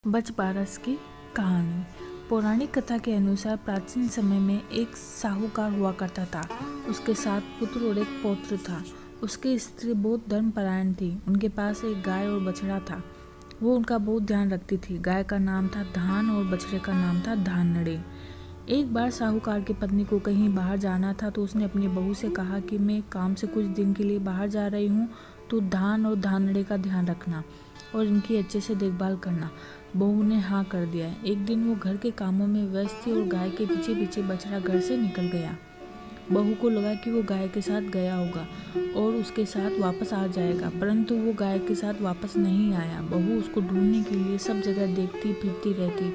बजबारस की कहानी। पौराणिक कथा के अनुसार प्राचीन समय में एक साहूकार हुआ करता था। उसके 7 पुत्र और एक पौत्र था। उसकी स्त्री बहुत धर्मपरायण थी। उनके पास एक गाय और बछड़ा था। वो उनका बहुत ध्यान रखती थी। गाय का नाम था धान और बछड़े का नाम था धानड़े। एक बार साहूकार की पत्नी को कहीं बाहर जाना था तो उसने अपनी बहू से कहा कि मैं काम से कुछ दिन के लिए बाहर जा रही हूँ, तो धान और धानड़े का ध्यान रखना और इनकी अच्छे से देखभाल करना। बहू ने हाँ कर दिया। एक दिन वो घर के कामों में व्यस्त थी और गाय के पीछे पीछे बछड़ा घर से निकल गया। बहू को लगा कि वो गाय के साथ गया होगा और उसके साथ वापस आ जाएगा, परंतु वो गाय के साथ वापस नहीं आया। बहू उसको ढूंढने के लिए सब जगह देखती फिरती रहती,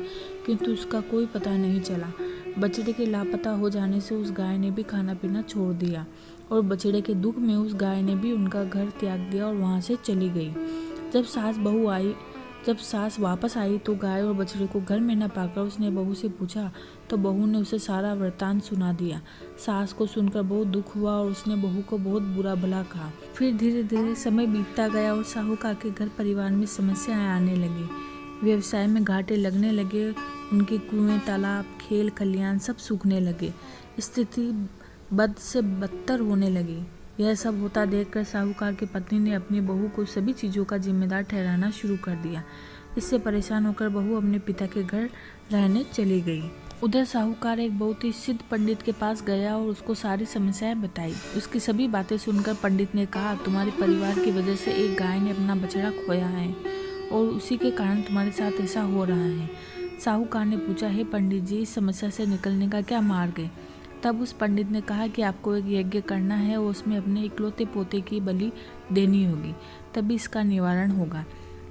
किंतु उसका कोई पता नहीं चला। बछड़े के लापता हो जाने से उस गाय ने भी खाना पीना छोड़ दिया और बछड़े के दुख में उस गाय ने भी उनका घर त्याग दिया और वहाँ से चली गई। जब सास वापस आई तो गाय और बछड़े को घर में न पाकर उसने बहू से पूछा, तो बहू ने उसे सारा वृत्तांत सुना दिया। सास को सुनकर बहुत दुख हुआ और उसने बहू को बहुत बुरा भला कहा। फिर धीरे धीरे समय बीतता गया और साहूकार के घर परिवार में समस्याएं आने लगी। व्यवसाय में घाटे लगने लगे। उनके कुएं, तालाब, खेल खलियान सब सूखने लगे। स्थिति बद से बदतर होने लगी। यह सब होता देखकर साहूकार की पत्नी ने अपनी बहू को सभी चीज़ों का जिम्मेदार ठहराना शुरू कर दिया। इससे परेशान होकर बहू अपने पिता के घर रहने चली गई। उधर साहूकार एक बहुत ही सिद्ध पंडित के पास गया और उसको सारी समस्याएं बताई। उसकी सभी बातें सुनकर पंडित ने कहा, तुम्हारे परिवार की वजह से एक गाय ने अपना बछड़ा खोया है और उसी के कारण तुम्हारे साथ ऐसा हो रहा है। साहूकार ने पूछा, हे पंडित जी, इस समस्या से निकलने का क्या मार्ग है? तब उस पंडित ने कहा कि आपको एक यज्ञ करना है और उसमें अपने इकलौते पोते की बलि देनी होगी, तभी इसका निवारण होगा।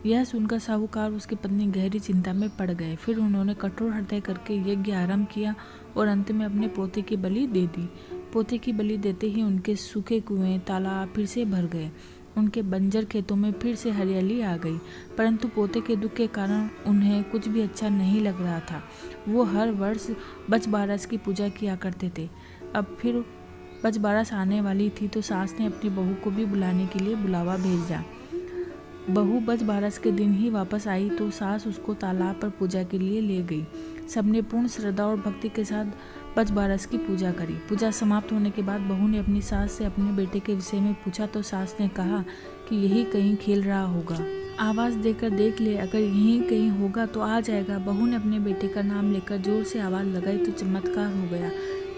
यह सुनकर साहूकार उसकी पत्नी गहरी चिंता में पड़ गए। फिर उन्होंने कठोर हृदय करके यज्ञ आरंभ किया और अंत में अपने पोते की बलि दे दी। पोते की बलि देते ही उनके सूखे कुएं, तालाब फिर से भर गए। उनके बंजर खेतों में फिर से हरियाली आ गई, परंतु पोते के दुख के कारण उन्हें कुछ भी अच्छा नहीं लग रहा था। वो हर वर्ष बजबारस की पूजा किया करते थे। अब फिर बजबारस आने वाली थी तो सास ने अपनी बहू को भी बुलाने के लिए बुलावा भेजा। बहू बजबारस के दिन ही वापस आई तो सास उसको तालाब पर पूजा के लिए ले गई। सबने पूर्ण श्रद्धा और भक्ति के साथ बजबारस की पूजा करी। पूजा समाप्त होने के बाद बहू ने अपनी सास से अपने बेटे के विषय में पूछा तो सास ने कहा कि यही कहीं खेल रहा होगा, आवाज़ देकर देख ले, अगर यहीं कहीं होगा तो आ जाएगा। बहू ने अपने बेटे का नाम लेकर जोर से आवाज़ लगाई तो चमत्कार हो गया।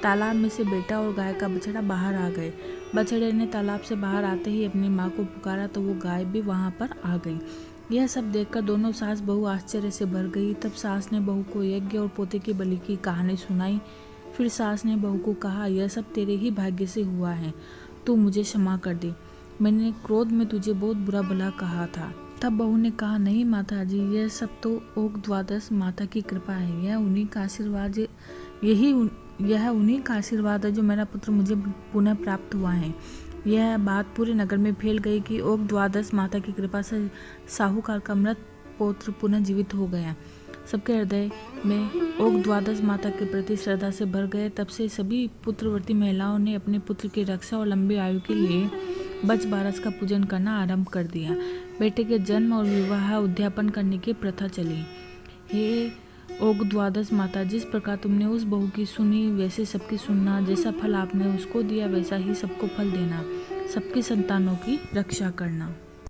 तालाब में से बेटा और गाय का बछड़ा बाहर आ गए। बछड़े ने तालाब से बाहर आते ही अपनी माँ को पुकारा तो वो गाय भी वहाँ पर आ गई। यह सब देखकर दोनों सास बहू आश्चर्य से भर गई। तब सास ने बहू को यज्ञ और पोते की बलि की कहानी सुनाई। फिर सास ने बहू को कहा, यह सब तेरे ही भाग्य से हुआ है, तू मुझे क्षमा कर दे, मैंने क्रोध में तुझे बहुत बुरा भला कहा था। तब बहू ने कहा, नहीं माता जी, यह सब तो ओक द्वादश माता की कृपा है। यह उन्हीं का आशीर्वाद है जो मेरा पुत्र मुझे पुनः प्राप्त हुआ है। यह बात पूरे नगर में फैल गई कि ओक द्वादश माता की कृपा से साहूकार का मृत पौत्र पुनः जीवित हो गया। सबके हृदय में ओक द्वादश माता के प्रति श्रद्धा से भर गए। तब से सभी पुत्रवती महिलाओं ने अपने पुत्र की रक्षा और लंबी आयु के लिए बजबारस का पूजन करना आरंभ कर दिया। बेटे के जन्म और विवाह उद्यापन करने की प्रथा चली। हे ओक द्वादश माता, जिस प्रकार तुमने उस बहू की सुनी वैसे सबकी सुनना, जैसा फल आपने उसको दिया वैसा ही सबको फल देना, सबकी संतानों की रक्षा करना।